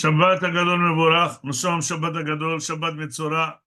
Shabbat Agadol Mevorach, nous sommes Shabbat Agadol, Shabbat Metzora,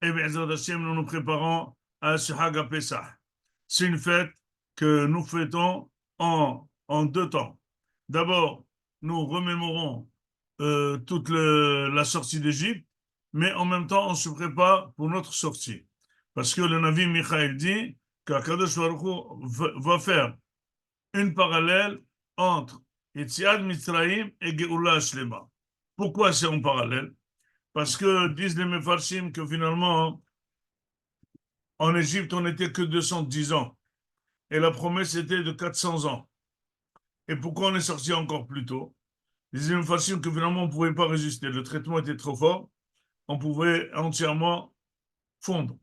et Be'ezrat Hashem, nous nous préparons à ce Hag HaPesach. C'est une fête que nous fêtons en deux temps. D'abord, nous remémorons toute la sortie d'Égypte, mais en même temps, on se prépare pour notre sortie. Parce que le Navi Michaël dit qu'Akadosh Baruch Hu va faire une parallèle entre Yetziat Mitzrayim et Geoula Shlema. Pourquoi c'est en parallèle? Parce que disent les Mefarshim que finalement, en Égypte, on n'était que 210 ans. Et la promesse était de 400 ans. Et pourquoi on est sorti encore plus tôt? Disent les Mefarshim que finalement, on ne pouvait pas résister. Le traitement était trop fort. On pouvait entièrement fondre.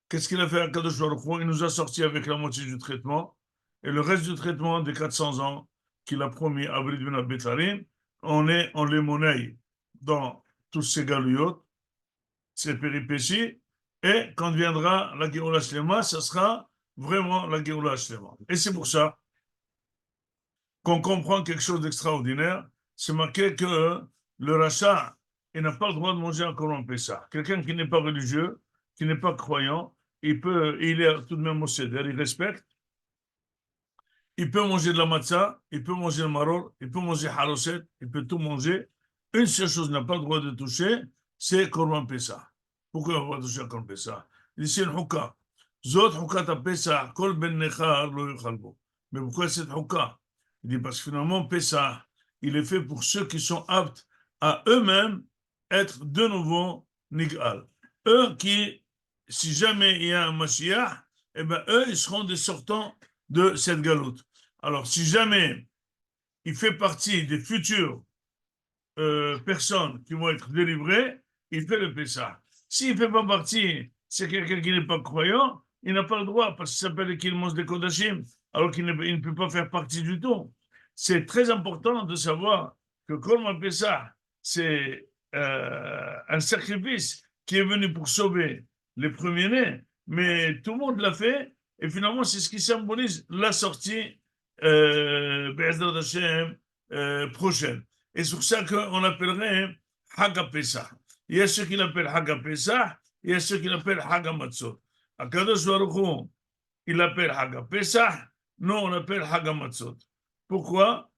Qu'est-ce qu'il a fait à Kadosh Baruch Hu? Il nous a sorti avec la moitié du traitement. Et le reste du traitement des 400 ans qu'il a promis à Brit Ben Abetharim, on les monnaie dans tous ces galouillots, ces péripéties, et quand viendra la Géoula Shlema, ça sera vraiment la Géoula Shlema. Et c'est pour ça qu'on comprend quelque chose d'extraordinaire. C'est marqué que le rachat, il n'a pas le droit de manger un Korban Pessah. Quelqu'un qui n'est pas religieux, qui n'est pas croyant, il est tout de même au Seder, il respecte. Il peut manger de la matzah, il peut manger le maror, il peut manger haroset, il peut tout manger. Une seule chose qu'il n'a pas le droit de toucher, c'est Korban Pessah. Pourquoi il n'a pas le droit de toucher Korban Pessah? Il dit c'est une houka. Zot houkat Pessah, kol ben nechar lo yochalbo. Mais pourquoi cette houka? Il dit parce que finalement, Pessah, il est fait pour ceux qui sont aptes à eux-mêmes être de nouveau nigal. Eux qui, si jamais il y a un Mashiach, eh ben eux, ils seront des sortants de cette galoute. Alors, si jamais il fait partie des futures personnes qui vont être délivrées, il fait le Pessah. S'il ne fait pas partie, c'est quelqu'un qui n'est pas croyant, il n'a pas le droit parce qu'il s'appelle qu'il mange des Kodashim, alors qu'il ne peut pas faire partie du tout. C'est très important de savoir que Korban Pessah, c'est un sacrifice qui est venu pour sauver les premiers-nés, mais tout le monde l'a fait, et finalement, c'est ce qui symbolise la sortie Be'ezrat Hashem prochaine. Et c'est pour ça qu'on appellerait Hag Pesach. Il y a ceux qui l'appellent Hag Pesach, il y a ceux qui l'appellent Hag Matzot. Akadosh Baruch Hu, il l'appelle Hag Pesach, nous on l'appelle Hag Matzot. Pourquoi?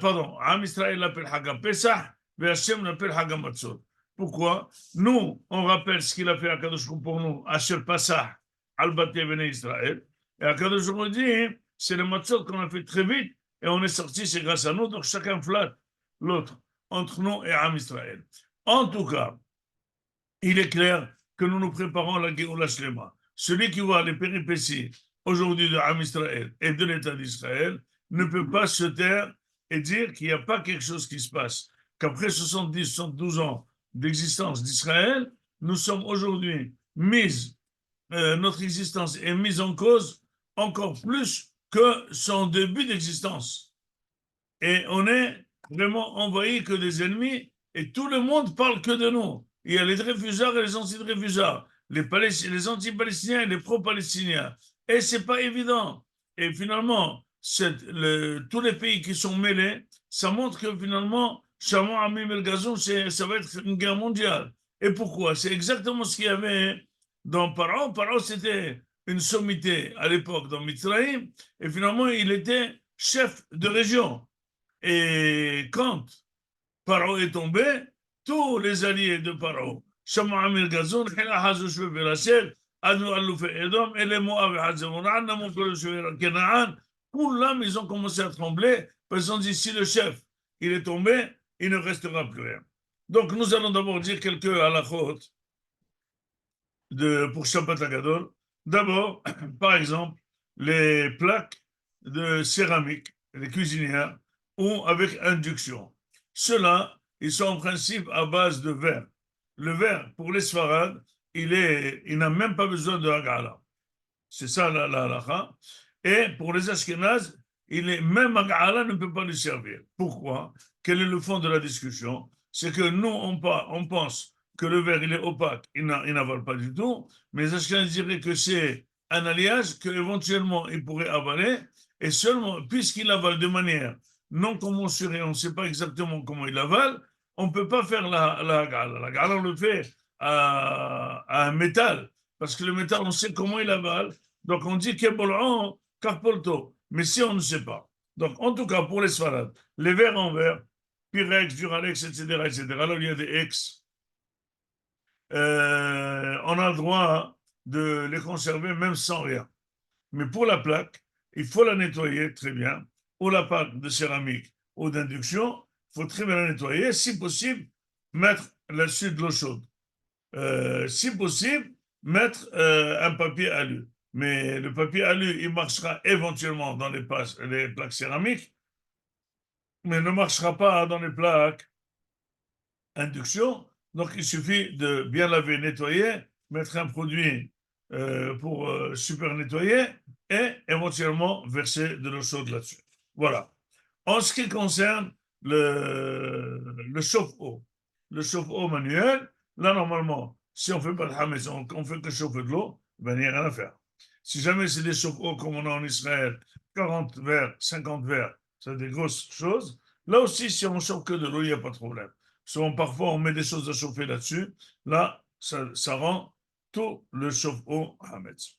Pardon, Am Israël l'appelle Hag Pesach, mais Hashem l'appelle Hag Matzot. Pourquoi? Nous, on rappelle ce qu'il a fait à Akadosh Baruch Hu pour nous, Asher Pasach, Al Bate Bnei Israël. Et Akadosh Baruch Hu dit, c'est le matzot qu'on a fait très vite et on est sorti, c'est grâce à nous, donc chacun flatte l'autre, entre nous et Am Israël. En tout cas, il est clair que nous nous préparons à la Géoula Shlema. Celui qui voit les péripéties aujourd'hui de Am Israël et de l'État d'Israël ne peut pas se taire et dire qu'il n'y a pas quelque chose qui se passe, qu'après 70, 72 ans d'existence d'Israël, nous sommes aujourd'hui notre existence est mise en cause encore plus que son début d'existence. Et on est vraiment envahi que des ennemis et tout le monde parle que de nous. Il y a les Dreyfusards et les anti-Dreyfusards, les anti-palestiniens et les pro-palestiniens. Et c'est pas évident. Et finalement, tous les pays qui sont mêlés, ça montre que finalement, Shaman Amim El Gazon, ça va être une guerre mondiale. Et pourquoi? C'est exactement ce qu'il y avait dans Paro. Paro, c'était une sommité à l'époque dans Mitzrayim, et finalement, il était chef de région. Et quand Paro est tombé, tous les alliés de Paro, Shama Amir Gazon, Hila Hazo Shwe Rachel, Adnou Alouf Edom, et les Moab et Hazemon, Namon Kolo Shwe Kenaan, Koulam, ils ont commencé à trembler, parce qu'ils ont dit si le chef il est tombé, il ne restera plus rien. Donc nous allons d'abord dire quelques halachot pour Shabbat Agadol. D'abord, par exemple, les plaques de céramique, les cuisinières, ou avec induction. Ceux-là, ils sont en principe à base de verre. Le verre, pour les Sfarad, il n'a même pas besoin de Hagala. C'est ça la halakha. Et pour les Ashkenaz, même Hagala ne peut pas lui servir. Pourquoi? Quel est le fond de la discussion? C'est que nous, on pense que le verre, il est opaque, il n'avale pas du tout, mais les Ashkenaz diraient que c'est un alliage qu'éventuellement il pourrait avaler, et seulement, puisqu'il avale de manière non commensurée, on ne sait pas exactement comment il avale, on ne peut pas faire la gala. La gala, on le fait à un métal, parce que le métal, on sait comment il avale. Donc, on dit Kebol'an, Karpolto. Mais si on ne sait pas. Donc, en tout cas, pour les sfarades, les verres en verre, Pyrex, Duralex, etc., etc., là où il y a des ex, on a le droit de les conserver même sans rien. Mais pour la plaque, il faut la nettoyer très bien, ou la plaque de céramique ou d'induction, il faut très bien la nettoyer. Si possible, mettre là-dessus de l'eau chaude. Si possible, mettre un papier alu. Mais le papier alu, il marchera éventuellement dans les plaques céramiques, mais ne marchera pas dans les plaques induction. Donc, il suffit de bien laver, nettoyer, mettre un produit pour super nettoyer et éventuellement verser de l'eau chaude là-dessus. Voilà. En ce qui concerne le chauffe-eau, le chauffe-eau manuel, là, normalement, si on ne fait pas de hametz, on fait que chauffer de l'eau, ben, il n'y a rien à faire. Si jamais c'est des chauffe-eau comme on a en Israël, 40 verres, 50 verres, c'est des grosses choses. Là aussi, si on chauffe que de l'eau, il n'y a pas de problème. Souvent, parfois, on met des choses à chauffer là-dessus. Là, ça rend tout le chauffe-eau hametz.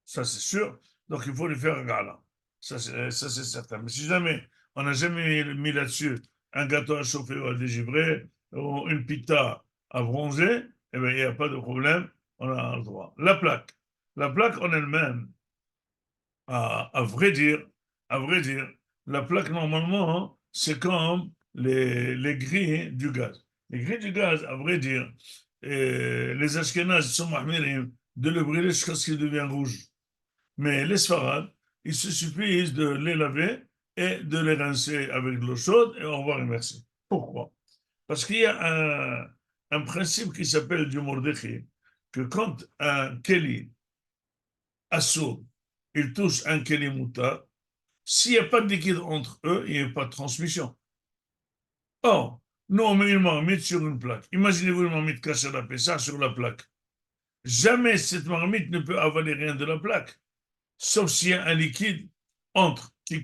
Ça, c'est sûr. Donc, il faut lui faire un gala. Ça, c'est certain. Mais si jamais on n'a jamais mis là-dessus un gâteau à chauffer ou à dégivrer, ou une pita à bronzer, eh bien, il n'y a pas de problème. On a le droit. La plaque en elle-même, à vrai dire, la plaque, normalement, hein, c'est comme les grilles du gaz. Les grilles du gaz, à vrai dire, les Ashkénazes sont mahmirim de le brûler jusqu'à ce qu'il devienne rouge. Mais les Sfarades, il se suffit de les laver et de les rincer avec de l'eau chaude et on va remercier. Pourquoi? Parce qu'il y a un principe qui s'appelle du Mordechai, que quand un Keli assaut, il touche un Keli Mouta, s'il n'y a pas de liquide entre eux, il n'y a pas de transmission. Or, nous, on met une marmite sur une plaque. Imaginez-vous une marmite cachée à la Pessah sur la plaque. Jamais cette marmite ne peut avaler rien de la plaque, sauf s'il y a un liquide entre qui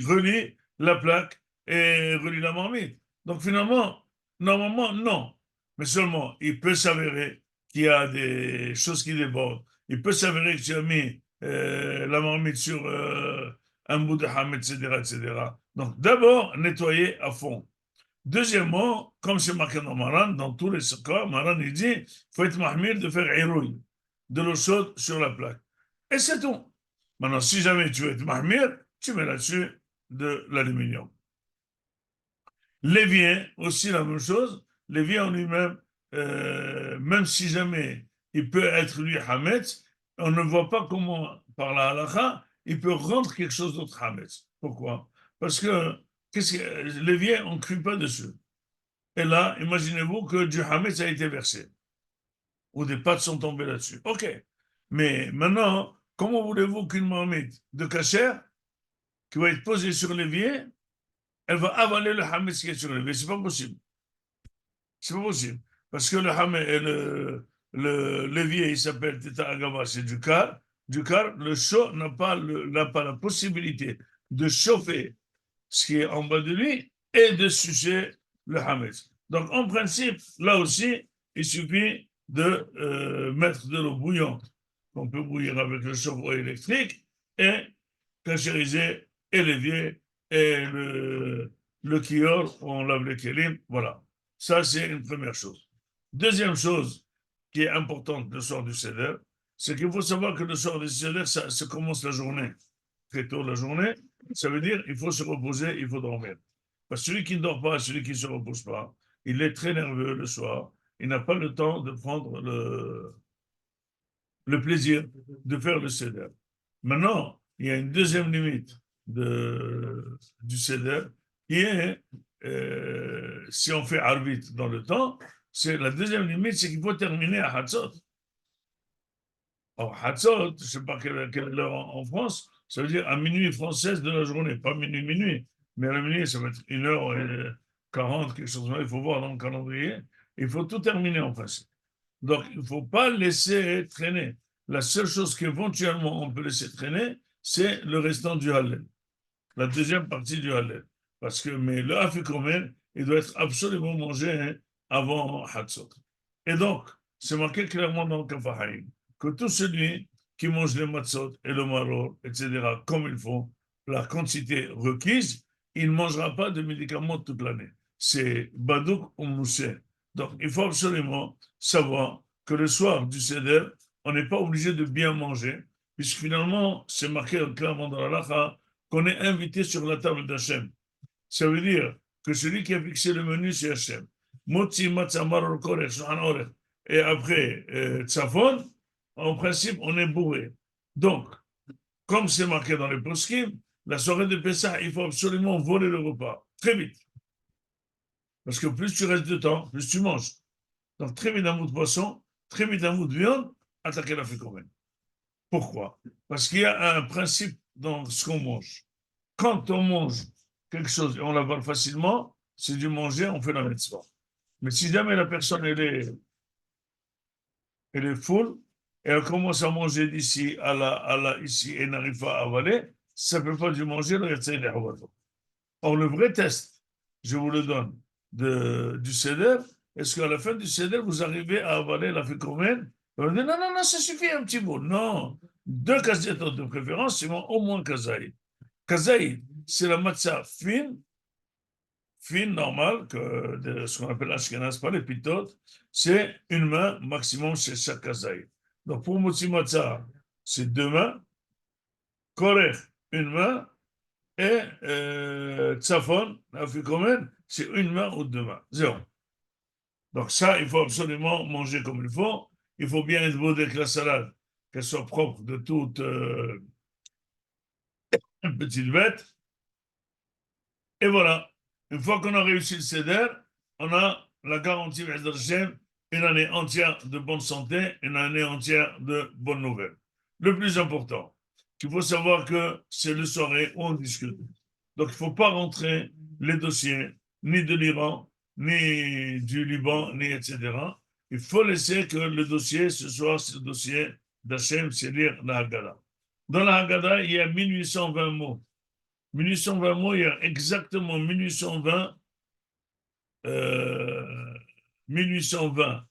relie la plaque et relie la marmite. Donc finalement, normalement, non. Mais seulement, il peut s'avérer qu'il y a des choses qui débordent. Il peut s'avérer que tu as mis la marmite sur un bout de ham, etc., etc. Donc d'abord, nettoyer à fond. Deuxièmement, comme c'est marqué dans Maran, dans tous les cas, Maran il dit il faut être mahmir de faire irouille, de l'eau chaude sur la plaque. Et c'est tout. Maintenant, si jamais tu veux être mahmir, tu mets là-dessus de l'aluminium. L'évier, aussi la même chose. L'évier en lui-même, même si jamais il peut être lui hametz, on ne voit pas comment, par la halakha, il peut rendre quelque chose d'autre hametz. Pourquoi? Parce que, l'évier, on ne crie pas dessus. Et là, imaginez-vous que du hametz a été versé, ou des pâtes sont tombées là-dessus. OK. Mais maintenant, comment voulez-vous qu'une marmite de cachère, qui va être posée sur l'évier, elle va avaler le hametz qui est sur l'évier? C'est pas possible. C'est pas possible. Parce que l'évier, il s'appelle Teta Agava, c'est du car. Du car, le chaud n'a pas la possibilité de chauffer ce qui est en bas de lui et de sucer le hametz. Donc, en principe, là aussi, il suffit de mettre de l'eau bouillante qu'on peut bouillir avec le chauffe-eau électrique et cachériser et l'évier et le kior où on lave les kélim. Voilà. Ça, c'est une première chose. Deuxième chose qui est importante le soir du Seder, c'est qu'il faut savoir que le soir du Seder, ça commence la journée, très tôt la journée. Ça veut dire qu'il faut se reposer, il faut dormir. Parce que celui qui ne dort pas, celui qui ne se repose pas, il est très nerveux le soir. Il n'a pas le temps de prendre le plaisir de faire le Seder. Maintenant, il y a une deuxième limite du Seder qui est, si on fait Arvit dans le temps, c'est la deuxième limite, c'est qu'il faut terminer à Hatzot. Or, Hatzot, je ne sais pas quelle heure en France, ça veut dire à minuit française de la journée, pas minuit, mais à la minuit, ça va être 1h40, quelque chose comme ça, il faut voir dans le calendrier. Il faut tout terminer en principe. Donc, il ne faut pas laisser traîner. La seule chose qu'éventuellement on peut laisser traîner, c'est le restant du Hallel, la deuxième partie du Hallel. Parce que, mais le Afikomen, il doit être absolument mangé avant Hatzot. Et donc, c'est marqué clairement dans le Kafahaim que tout celui qui mange les matzot et le maror, etc., comme il faut, la quantité requise, il ne mangera pas de médicaments toute l'année. C'est Badouk ou Moussé. Donc, il faut absolument savoir que le soir du Seder, on n'est pas obligé de bien manger, puisque finalement, c'est marqué clairement dans la Lacha qu'on est invité sur la table d'Hachem. Ça veut dire que celui qui a fixé le menu, c'est Hachem. Motzi, matzah, maror, korech, shulchan orech. Et après, tzafon, en principe, on est bourré. Donc, comme c'est marqué dans les poskim, la soirée de Pessah, il faut absolument voler le repas, très vite. Parce que plus tu restes de temps, plus tu manges. Donc, très vite un bout de poisson, très vite un bout de viande, attaquer la fécomène. Pourquoi? Parce qu'il y a un principe dans ce qu'on mange. Quand on mange quelque chose et on l'avale facilement, c'est du manger, on fait la mitzvah. Mais si jamais la personne, elle est full, et elle commence à manger d'ici à là, ici, et n'arrive pas à avaler, ça ne peut pas du manger, le Yatsa, il est hawado. Or, le vrai test, je vous le donne, du seder, est-ce qu'à la fin du seder, vous arrivez à avaler la fécomène? On dit non, non, non, ça suffit un petit bout. Non, 2 cassettes de préférence, c'est au moins kazaï. Kazaï, c'est la matzah fine, normale, ce qu'on appelle ashkenaz, pas les pitotes, c'est une main maximum chez chaque kazaï. Donc pour motzi matzah, c'est 2 mains, korech, une main, et tzafon, afikomen, c'est une main ou 2 mains. Zéro. Donc ça, il faut absolument manger comme il faut. Il faut bien être beau avec la salade, qu'elle soit propre de toute petite bête. Et voilà, une fois qu'on a réussi le CEDER, on a la garantie, une année entière de bonne santé, une année entière de bonnes nouvelles. Le plus important, il faut savoir que c'est le soirée où on discute. Donc, il ne faut pas rentrer les dossiers, ni de l'Iran, ni du Liban, ni etc. Il faut laisser que le dossier, ce soit ce dossier d'Hachem, c'est lire la Haggadah. Dans la Haggadah, il y a 1820 mots. 1820 mots, il y a exactement 1820, 1820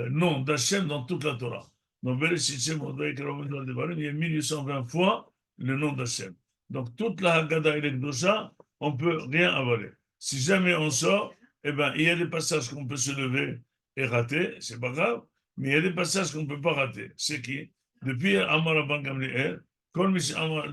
noms d'Hachem dans toute la Torah. Donc, il y a 1820 fois le nom d'Hachem. Donc, toute la Haggadah et les Gdosha, on ne peut rien avaler. Si jamais on sort, eh ben, il y a des passages qu'on peut se lever et rater, c'est pas grave, mais il y a des passages qu'on ne peut pas rater. C'est qui? Depuis Amar Rabban Gamliel, כל מי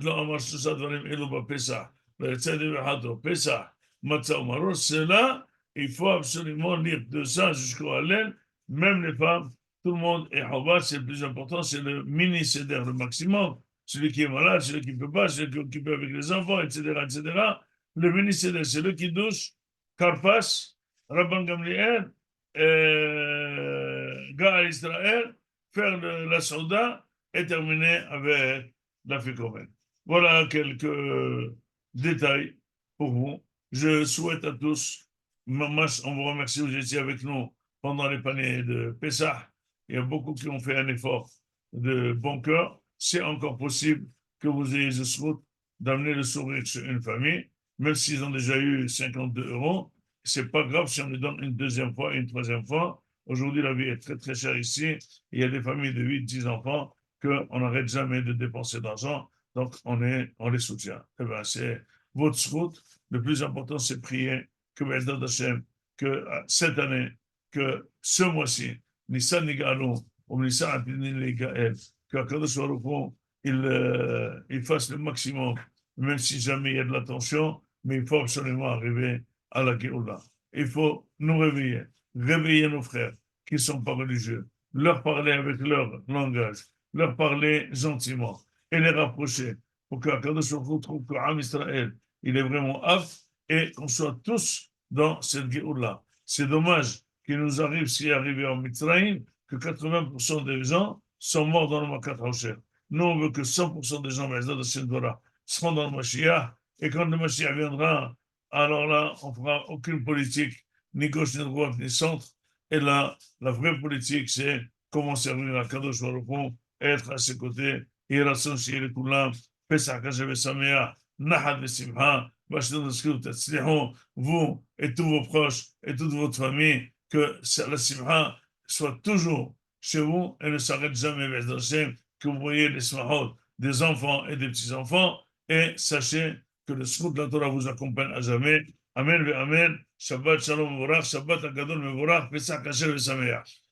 לא אמר 3 דברים אלו בפסח, ויצא ידי חטאו, פסח, מצה ומרור, cela, il faut absolument lire de ça jusqu'au Hallel, même les femmes, tout le monde est Chovat, c'est le plus important, c'est le mini-seder, le maximum, celui qui est malade, celui qui ne peut pas, celui qui est occupé avec les enfants, etc., etc. Le mini-seder, c'est le qui douche, Karpas, Rabban Gamliel, Gaal Israël, faire la soldat et terminer avec la fécomène. Voilà quelques détails pour vous. Je souhaite à tous, on vous remercie, vous étiez avec nous pendant les paniers de Pessah. Il y a beaucoup qui ont fait un effort de bon cœur. C'est encore possible que vous ayez ce souhait d'amener le sourire sur une famille, même s'ils ont déjà eu 52 €. C'est pas grave si on les donne une deuxième fois, une troisième fois. Aujourd'hui, la vie est très, très chère ici. Il y a des familles de 8, 10 enfants qu'on n'arrête jamais de dépenser d'argent, donc on les soutient. Eh bien, c'est votre route. Le plus important, c'est prier que Bézat Hashem, que cette année, que ce mois-ci, Nissan Nigalou, ou Nissan Atinin Gaël, que Akadosh Baruch il fasse le maximum, même si jamais il y a de la tension, mais il faut absolument arriver à la Géoula. Il faut nous réveiller nos frères qui ne sont pas religieux, leur parler avec leur langage, leur parler gentiment et les rapprocher pour qu'Akadosh Baruch trouve qu'Am Israël, il est vraiment apte et qu'on soit tous dans cette Géoula. C'est dommage qu'il nous arrive, s'il est arrivé en Mitzrayim, que 80% des gens sont morts dans le Makat Haosher. Nous, on veut que 100% des gens, seront dans le Mashiach, et quand le Mashiach viendra, alors là, on ne fera aucune politique, ni gauche, ni droite, ni centre, et là, la vraie politique, c'est comment servir à Kadosh Baruch Hu, être à ses côtés, et Rasson Shiel Kulam, Pesach Kajev Sameach, Nahad Vesimha, vous et tous vos proches et toute votre famille, que la simha soit toujours chez vous et ne s'arrête jamais, que vous voyez les simahot des enfants et des petits-enfants, et sachez que le zchut de la Torah vous accompagne à jamais. Amen ve Amen. Shabbat Shalom Mevorach, Shabbat Agadol Mevorach, Pesach Kasher ve Sameach.